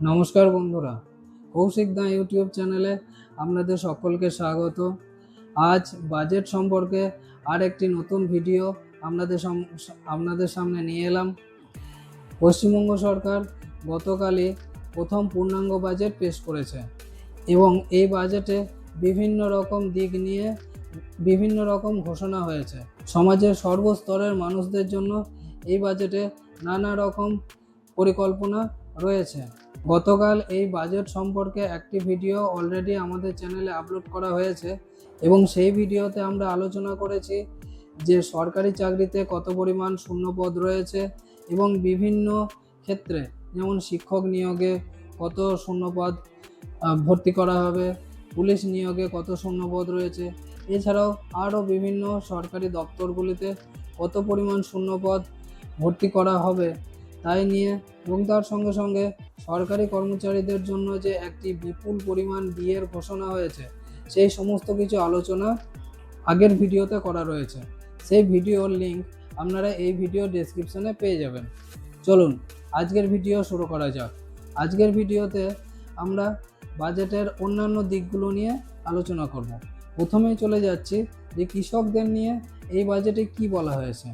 নমস্কার বন্ধুরা, কৌশিক দা ইউটিউব চ্যানেলে আপনাদের সকলকে স্বাগত। আজ বাজেট সম্পর্কে আর একটি নতুন ভিডিও আপনাদের সামনে নিয়ে এলাম। পশ্চিমবঙ্গ সরকার গতকালই প্রথম পূর্ণাঙ্গ বাজেট পেশ করেছে এবং এই বাজেটে বিভিন্ন রকম দিক নিয়ে বিভিন্ন রকম ঘোষণা হয়েছে। সমাজের সর্বস্তরের মানুষদের জন্য এই বাজেটে নানা রকম পরিকল্পনা রয়েছে। গতকাল এই বাজেট সম্পর্কে একটি ভিডিও অলরেডি আমাদের চ্যানেলে আপলোড করা হয়েছে এবং সেই ভিডিওতে আমরা আলোচনা করেছি যে সরকারি চাকরিতে কত পরিমাণ শূন্যপদ রয়েছে এবং বিভিন্ন ক্ষেত্রে যেমন শিক্ষক নিয়োগে কত শূন্যপদ ভর্তি করা হবে, পুলিশ নিয়োগে কত শূন্যপদ রয়েছে, এছাড়াও আরও বিভিন্ন সরকারি দপ্তরগুলিতে কত পরিমাণ শূন্যপদ ভর্তি করা হবে তাই নিয়ে, এবং তার সঙ্গে সঙ্গে সরকারি কর্মচারীদের জন্য যে একটি বিপুল পরিমাণ ডিএর ঘোষণা হয়েছে সেই সমস্ত কিছু আলোচনা আগের ভিডিওতে করা রয়েছে। সেই ভিডিওর লিঙ্ক আপনারা এই ভিডিও ডেসক্রিপশনে পেয়ে যাবেন। চলুন আজকের ভিডিও শুরু করা যাক। আজকের ভিডিওতে আমরা বাজেটের অন্যান্য দিকগুলো নিয়ে আলোচনা করব। প্রথমেই চলে যাচ্ছি যে কৃষকদের নিয়ে এই বাজেটে কি বলা হয়েছে।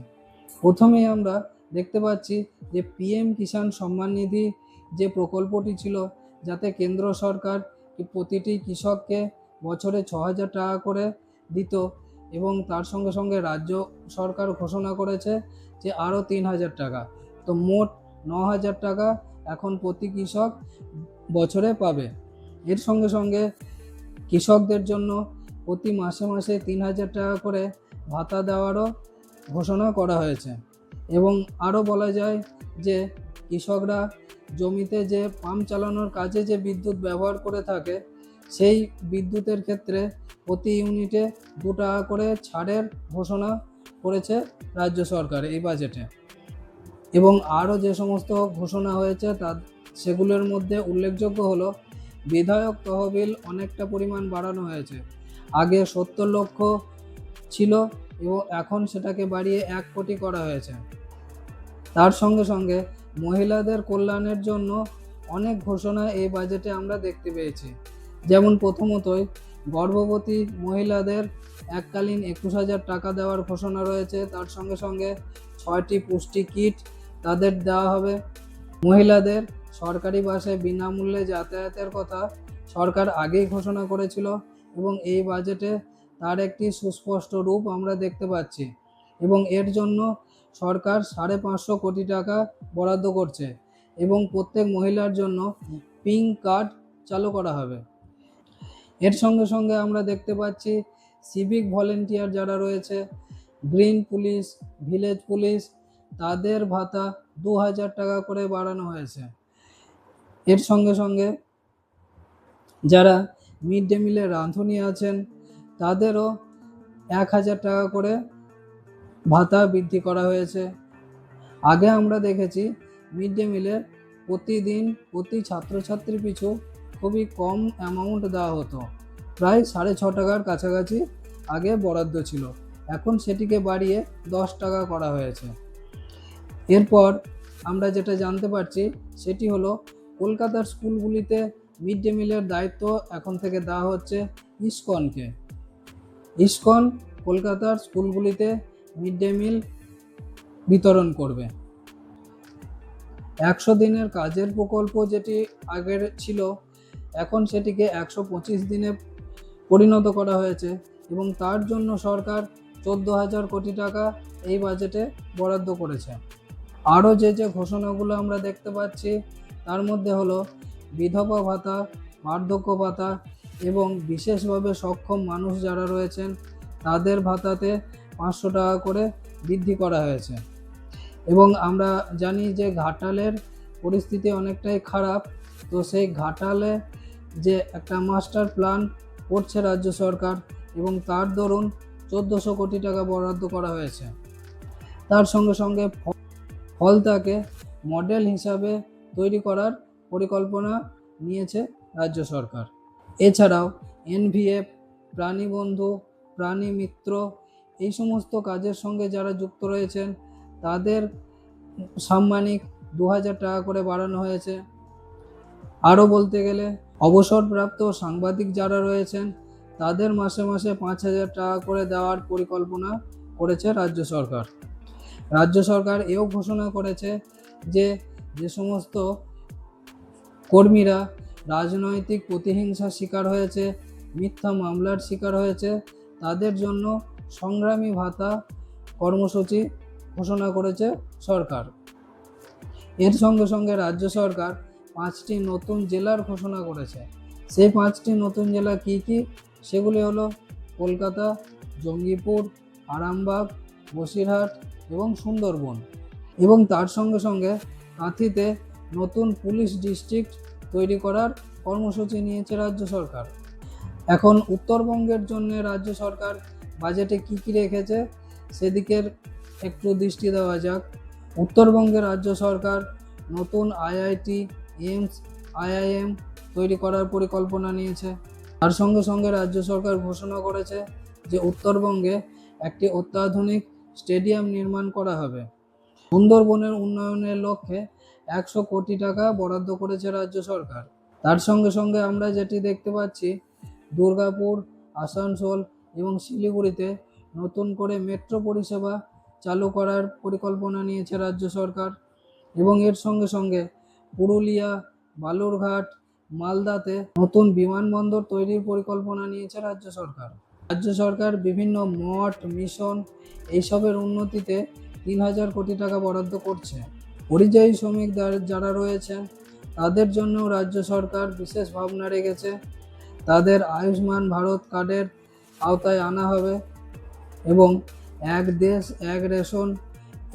প্রথমেই আমরা দেখতে পাচ্ছি যে পিএম কিষাণ সম্মান নিধি যে প্রকল্পটি ছিল, যাতে কেন্দ্র সরকার প্রতিটি কৃষককে বছরে 6,000 টাকা করে দিত এবং তার সঙ্গে সঙ্গে রাজ্য সরকার ঘোষণা করেছে যে আরও 3,000 টাকা, তো মোট 9,000 টাকা এখন প্রতি কৃষক বছরে পাবে। এর সঙ্গে সঙ্গে কৃষকদের জন্য প্রতি মাসে মাসে 3,000 টাকা করে ভাতা দেওয়ারও ঘোষণা করা হয়েছে। এবং আরও বলা যায় যে কৃষকরা জমিতে যে পাম্প চালানোর কাজে যে বিদ্যুৎ ব্যবহার করে থাকে সেই বিদ্যুতের ক্ষেত্রে প্রতি ইউনিটে 2 টাকা করে ছাড়ের ঘোষণা করেছে রাজ্য সরকার এই বাজেটে। এবং আরও যে সমস্ত ঘোষণা হয়েছে সেগুলোর মধ্যে উল্লেখযোগ্য হলো বিধায়ক তহবিল অনেকটা পরিমাণ বাড়ানো হয়েছে। আগে 70 লক্ষ ছিল এবং এখন সেটাকে বাড়িয়ে 1 কোটি করা হয়েছে। তার সঙ্গে সঙ্গে মহিলাদের কল্যাণের জন্য অনেক ঘোষণা এই বাজেটে আমরা দেখতে পেয়েছি। যেমন প্রথমতই গর্ভবতী মহিলাদের এককালীন 21,000 টাকা দেওয়ার ঘোষণা রয়েছে। তার সঙ্গে সঙ্গে 6টি পুষ্টি কিট তাদের দেওয়া হবে। মহিলাদের সরকারি বাসে বিনামূল্যে যাতায়াতের কথা সরকার আগেই ঘোষণা করেছিল এবং এই বাজেটে তার একটি সুস্পষ্ট রূপ আমরা দেখতে পাচ্ছি এবং এর জন্য সরকার 550 কোটি টাকা বরাদ্দ করছে এবং প্রত্যেক মহিলার জন্য পিঙ্ক কার্ড চালু করা হবে। এর সঙ্গে সঙ্গে আমরা দেখতে পাচ্ছি সিভিক ভলেন্টিয়ার যারা রয়েছে, গ্রিন পুলিশ, ভিলেজ পুলিশ, তাদের ভাতা 2,000 টাকা করে বাড়ানো হয়েছে। এর সঙ্গে সঙ্গে যারা মিড ডে মিলে রাঁধুনি আছেন তাদেরও 1,000 টাকা করে ভাতা বৃদ্ধি করা হয়েছে। আগে আমরা দেখেছি মিড ডে মিলে প্রতিদিন প্রতি ছাত্রছাত্রী পিছু খুবই কম অ্যামাউন্ট দেওয়া হতো, প্রায় 6.5 টাকার কাছাকাছি আগে বরাদ্দ ছিল, এখন সেটিকে বাড়িয়ে 10 টাকা করা হয়েছে। এরপর আমরা যেটা জানতে পারছি সেটি হলো কলকাতার স্কুলগুলিতে মিড ডে মিলের দায়িত্ব এখন থেকে দেওয়া হচ্ছে ইসকনকে। ইসকন কলকাতার স্কুলগুলিতে মিড ডে মিল বিতরণ করবে। 100 দিনের কাজের প্রকল্প যেটি আগের ছিল এখন সেটিকে 125 দিনে পরিণত করা হয়েছে এবং তার জন্য সরকার 14,000 কোটি টাকা এই বাজেটে বরাদ্দ করেছে। আরও যে ঘোষণাগুলো আমরা দেখতে পাচ্ছি তার মধ্যে হলো বিধবা ভাতা, বার্ধক্য ভাতা এবং বিশেষভাবে সক্ষম মানুষ যারা রয়েছেন তাদের ভাতাতে 500 টাকা করে বৃদ্ধি করা হয়েছে। এবং আমরা জানি যে ঘাটালের পরিস্থিতি অনেকটাই খারাপ, তো সেই ঘাটালে যে একটা মাস্টার প্ল্যান করছে রাজ্য সরকার এবং তার দরুন 1400 কোটি টাকা বরাদ্দ করা হয়েছে। তার সঙ্গে সঙ্গে ফলতাকে মডেল হিসাবে তৈরি করার পরিকল্পনা নিয়েছে রাজ্য সরকার। এছাড়াও এনভিএফ, প্রাণী বন্ধু, প্রাণী মিত্র এই সমস্ত কাজের সঙ্গে যারা যুক্ত রয়েছেন তাদের সাম্মানিক 2,000 টাকা করে বাড়ানো হয়েছে। আরও বলতে গেলে অবসরপ্রাপ্ত সাংবাদিক যারা রয়েছেন তাদের মাসে মাসে 5,000 টাকা করে দেওয়ার পরিকল্পনা করেছে রাজ্য সরকার। রাজ্য সরকার এও ঘোষণা করেছে যে যে সমস্ত কর্মীরা রাজনৈতিক প্রতিহিংসার শিকার হয়েছে, মিথ্যা মামলার শিকার হয়েছে, তাদের জন্য সংগ্রামী ভাতা কর্মসূচি ঘোষণা করেছে সরকার। এর সঙ্গে সঙ্গে রাজ্য সরকার 5টি নতুন জেলার ঘোষণা করেছে। সেই 5টি নতুন জেলা কি কি? সেগুলি হলো কলকাতা, জঙ্গিপুর, আরামবাগ, বসিরহাট এবং সুন্দরবন। এবং তার সঙ্গে সঙ্গে কাঁথিতে নতুন পুলিশ ডিস্ট্রিক্ট তৈরি করার কর্মসূচি নিয়েছে রাজ্য সরকার। এখন উত্তরবঙ্গের জন্য রাজ্য সরকার বাজেটে কি কি রেখেছে সেদিকের একটু দৃষ্টি দেওয়া যাক। উত্তরবঙ্গের রাজ্য সরকার নতুন আইআইটি, এইমস, আইআইএম তৈরি করার পরিকল্পনা নিয়েছে। তার সঙ্গে সঙ্গে রাজ্য সরকার ঘোষণা করেছে যে উত্তরবঙ্গে একটি অত্যাধুনিক স্টেডিয়াম নির্মাণ করা হবে। সুন্দরবনের উন্নয়নের লক্ষ্যে 100 কোটি টাকা বরাদ্দ করেছে রাজ্য সরকার। তার সঙ্গে সঙ্গে আমরা যেটি দেখতে পাচ্ছি, দুর্গাপুর, আসানসোল এবং শিলিগুড়িতে নতুন করে মেট্রো পরিষেবা চালু করার পরিকল্পনা নিয়েছে রাজ্য সরকার। এবং এর সঙ্গে সঙ্গে পুরুলিয়া, বালুরঘাট, মালদাতে নতুন বিমানবন্দর তৈরির পরিকল্পনা নিয়েছে রাজ্য সরকার। রাজ্য সরকার বিভিন্ন মঠ, মিশন এইসবের উন্নতিতে 3,000 কোটি টাকা বরাদ্দ করছে। পরিযায়ী শ্রমিক যারা রয়েছেন তাদের জন্য রাজ্য সরকার বিশেষ ভাবনা রেখেছে। তাদের আয়ুষ্মান ভারত কার্ডের আওতায় আনা হবে এবং এক দেশ এক রেশন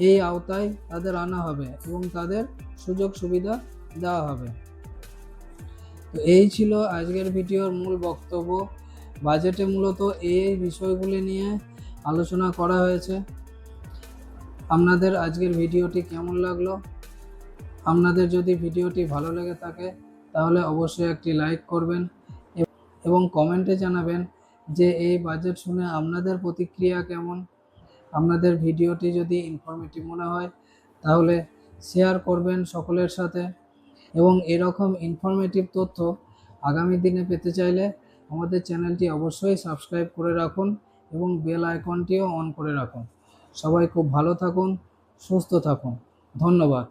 এই আওতায় তাদের আনা হবে এবং তাদের সুযোগ সুবিধা দেওয়া হবে। তো এই ছিল আজকের ভিডিওর মূল বক্তব্য। বাজেটে মূলত এই বিষয়গুলি নিয়ে আলোচনা করা হয়েছে। আপনাদের আজকের ভিডিওটি কেমন লাগলো? আপনাদের যদি ভিডিওটি ভালো লেগে থাকে তাহলে অবশ্যই একটি লাইক করবেন এবং কমেন্টে জানাবেন যে এই বাজেট শুনে আপনাদের প্রতিক্রিয়া কেমন। আপনাদের ভিডিওটি যদি ইনফরমেটিভ মনে হয় তাহলে শেয়ার করবেন সকলের সাথে। এবং এরকম ইনফরমেটিভ তথ্য আগামী দিনে পেতে চাইলে আমাদের চ্যানেলটি অবশ্যই সাবস্ক্রাইব করে রাখুন এবং বেল আইকনটিও অন করে রাখুন। সবাই খুব ভালো থাকুন, সুস্থ থাকুন। ধন্যবাদ।